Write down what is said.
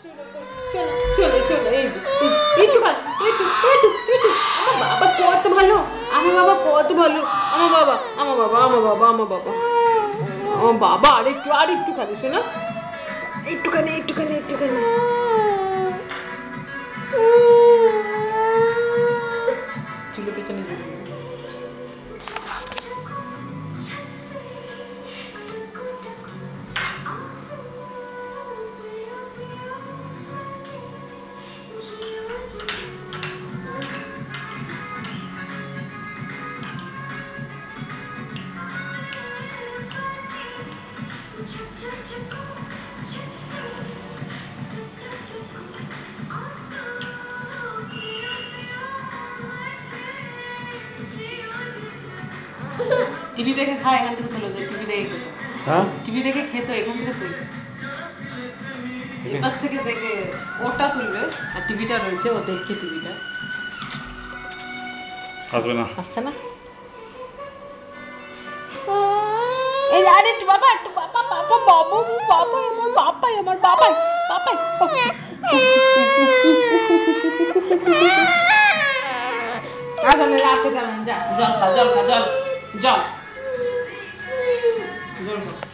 চলো চলো একটু আমার বাবা কত ভালো, আমার বাবা কত ভালো, আমার বাবা আমার বাবা আমার বাবা আমার বাবা আমার বাবা আরেকটু খালি শোনা, একটুখানি চুলের পেছনে টিভি দেখে খায়, এখান থেকে চলে যায়, টিভি দেখে খেত, টিভি দেখে খেত, এখান থেকে তুলবে, এপাশ থেকে দেখে ওটা তুলবে, আর টিভিটা রয়েছে, ও দেখছে টিভিটা আসবে না, আসছে না, এই আরে একটু বাবা বাবু বাবা আমার বাবাই আসলে রাতে যাবেন, জল খা